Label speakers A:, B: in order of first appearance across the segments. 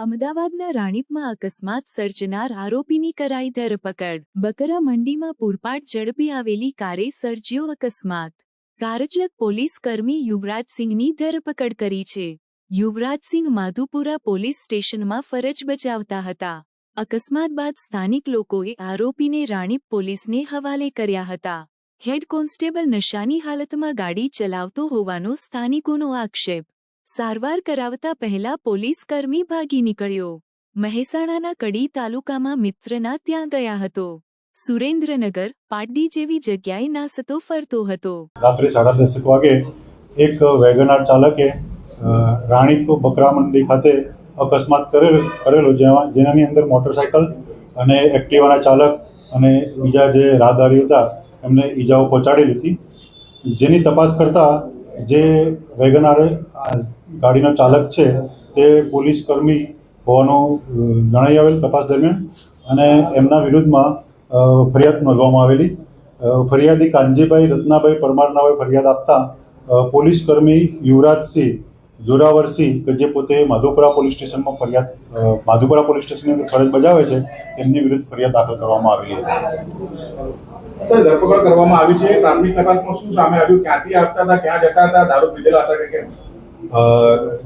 A: અમદાવાદના રાણીપમાં અકસ્માત સર્જનાર આરોપીની કરાઈ ધરપકડ। બકરા મંડીમાં પૂરપાટ ઝડપી આવેલી કારે સર્જ્યો અકસ્માત। કારચાલક પોલીસ કર્મી યુવરાજસિંહની ધરપકડ કરી છે। યુવરાજસિંહ માધુપુરા પોલીસ સ્ટેશનમાં ફરજ બજાવતા હતા। અકસ્માત બાદ સ્થાનિક લોકોએ આરોપીને રાણીપ પોલીસને હવાલે કર્યા હતા। હેડ કોન્સ્ટેબલ નશાની હાલતમાં ગાડી ચલાવતો હોવાનો સ્થાનિકોનો આક્ષેપ। સારવાર કરાવતા પહેલા પોલીસ કર્મી ભાગી નીકળ્યો। મહેસાણાના કડી તાલુકામાં મિત્રના ત્યાં ગયા હતો। સુરેન્દ્રનગર પાટડી જેવી જગ્યાએ નાસતો ફરતો હતો।
B: રાત્રે 10:30 વાગે એક વેગનાર ચાલકે રાણીપ બકરા મંડી ખાતે અકસ્માત કરેલો જેનાની અંદર મોટરસાયકલ અને એક્ટિવાના ચાલક અને બીજા જે રાહદારી હતા એમને ઈજાઓ પહોંચાડેલી હતી। જેની તપાસ કરતા જે વેગનાર ગાડીનો ચાલક છે તે પોલીસ કર્મી હોવાનું જણાઈ આવેલ તપાસ દરમિયાન અને એમના વિરુદ્ધમાં ફરિયાદ નોંધવામાં આવેલી। ફરિયાદી કાનજીભાઈ રત્નાભાઈ પરમાર નામે ફરિયાદ આપતા પોલીસ કર્મી યુવરાજસિંહ જોરાવરસિંહ કે જે પોતે માધુપુરા પોલીસ સ્ટેશનમાં માધુપુરા પોલીસ સ્ટેશનની અંદર ફરજ બજાવે છે તેમની વિરુદ્ધ ફરિયાદ દાખલ કરવામાં આવેલી હતી।
C: સર, ધરપકડ કરવામાં આવી છે। પ્રાથમિક તપાસમાં શું સામે આવ્યું? ક્યાંથી આવતા હતા, ક્યાં જતા હતા, દારૂ પીધેલા હતા કે કેમ?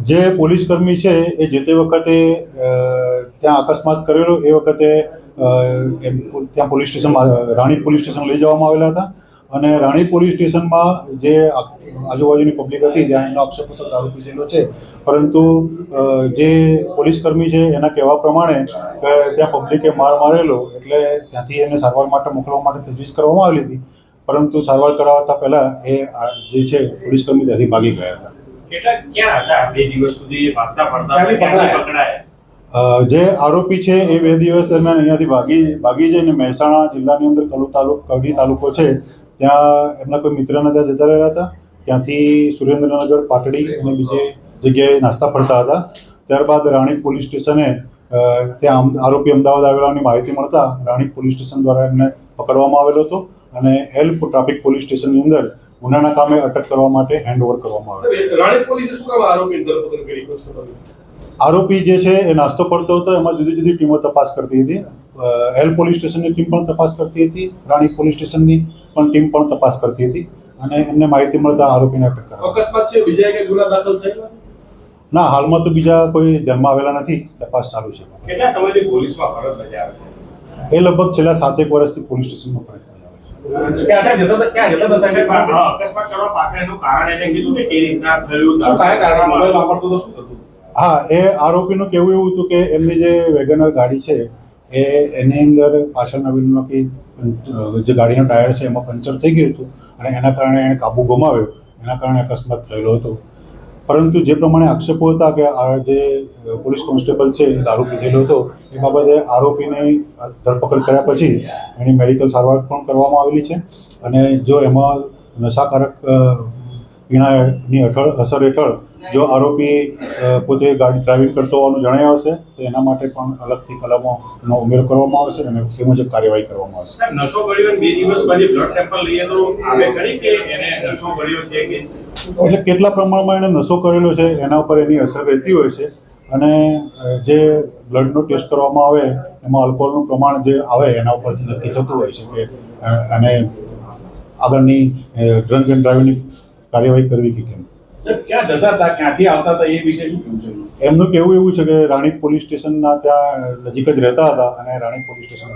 B: જે પોલીસ કર્મી છે એ જે તે વખતે ત્યાં અકસ્માત કરેલો એ વખતે ત્યાં પોલીસ સ્ટેશનમાં રાણી પોલીસ સ્ટેશન લઈ જવામાં આવેલા હતા અને રાણી પોલીસ સ્ટેશનમાં જે આજુબાજુની પબ્લિક હતી ત્યાં એમનો આક્ષેપ હતો દારૂ પીધેલો છે, પરંતુ જે પોલીસ કર્મી છે એના કહેવા પ્રમાણે ત્યાં પબ્લિકે માર મારેલો એટલે ત્યાંથી એને સારવાર માટે મોકલવા માટે તજવીજ કરવામાં આવેલી હતી, પરંતુ સારવાર કરાવતા પહેલા એ જે છે પોલીસ કર્મી ત્યાંથી ભાગી ગયા હતા। જે આરોપી છે એ 2 દિવસ દરમિયાન અહીંયાથી ભાગી જઈને મહેસાણા જિલ્લાની અંદર કડી તાલુકો છે ત્યાં એમના કોઈ મિત્રના ત્યાં જતા રહ્યા હતા। ત્યાંથી સુરેન્દ્રનગર પાટડી અને બીજે જગ્યાએ નાસ્તા ફરતા હતા। ત્યારબાદ રાણીપ પોલીસ સ્ટેશને ત્યાં આરોપી અમદાવાદ આવેલાની માહિતી મળતા રાણીપ પોલીસ સ્ટેશન દ્વારા એમને પકડવામાં આવેલો હતો અને ટ્રાફિક પોલીસ સ્ટેશનની અંદર ગુનાના કામે અટક કરવા માટે હેન્ડઓવર કરવામાં આવ્યો।
C: રાણીપ પોલીસે શું કામ આરોપીની ધરપકડ કરી?
B: આરોપી જે છે એ નાસ્તો કરતો હતો, એમાં જુદી જુદી ટીમો તપાસ કરતી હતી। એલ પોલીસ સ્ટેશનની ટીમ પણ તપાસ કરતી હતી, રાણીપ પોલીસ સ્ટેશનની પણ ટીમ પણ તપાસ કરતી હતી અને એમને માહિતી મળતા આરોપીને અટક કરવામાં આવી।
C: અકસ્માત છે, બીજા એક ગુના દાખલ થયેલા?
B: ના, હાલમાં તો બીજા કોઈ ધ્યાનમાં આવેલા નથી, તપાસ ચાલુ છે।
C: કેટલા સમયથી પોલીસમાં ફરજ બજાવે છે?
B: એ લગભગ છેલ્લા 7 વર્ષથી પોલીસ સ્ટેશનમાં ફરજ બજાવે છે।
C: ક્યાં જતા હતા? અકસ્માત કરવા પાછળનું કારણ એને કીધું કે કેવી રીતના થયું? શું કારણ? મોબાઈલ વાપરતો તો શું થતું?
B: હા, એ આરોપીનું કહેવું એવું હતું કે એમની જે વેગનર ગાડી છે એની અંદર પાછળના વ્હીલમાંથી જે ગાડીનો ટાયર છે એમાં પંચર થઈ ગયું હતું અને એના કારણે એણે કાબુ ગુમાવ્યો, એના કારણે અકસ્માત થયેલો હતો। પરંતુ જે પ્રમાણે આક્ષેપો હતા કે આ જે પોલીસ કોન્સ્ટેબલ છે એ દારૂ પીધેલો હતો, એ બાબતે આરોપીની ધરપકડ કર્યા પછી એની મેડિકલ સારવાર પણ કરવામાં આવેલી છે અને જો એમાં નશાકારક પીણાની અસર હેઠળ જો આરોપી પોતે ગાડી ડ્રાઇવિંગ કરતો હોવાનું જણાય આવશે તો એના માટે પણ અલગથી કલમોનો ઉમેરો કરવામાં આવશે અને તે મુજબ કાર્યવાહી કરવામાં આવશે।
C: નશો કર્યો 2 દિવસ પછી બ્લડ સેમ્પલ લઈએ તો આવે ખરી કે એને નશો કર્યો છે કે?
B: એટલે કેટલા પ્રમાણમાં એને નશો કરેલો છે એના ઉપર એની અસર રહેતી હોય છે અને જે બ્લડનો ટેસ્ટ કરવામાં આવે એમાં આલ્કોહોલનું પ્રમાણ જે આવે એના ઉપરથી નક્કી થતું હોય છે કે અને આગળની ડ્રંક એન્ડ ડ્રાઇવિંગની કાર્યવાહી કરવી કે કેમ।
C: સર, ક્યાં જતા હતા, ક્યાંથી આવતા હતા, એ વિશે શું કહેવું છે?
B: એમનું કહેવું એવું છે કે રાણીપ પોલીસ સ્ટેશનના ત્યાં નજીક જ રહેતા હતા અને રાણીપ પોલીસ સ્ટેશન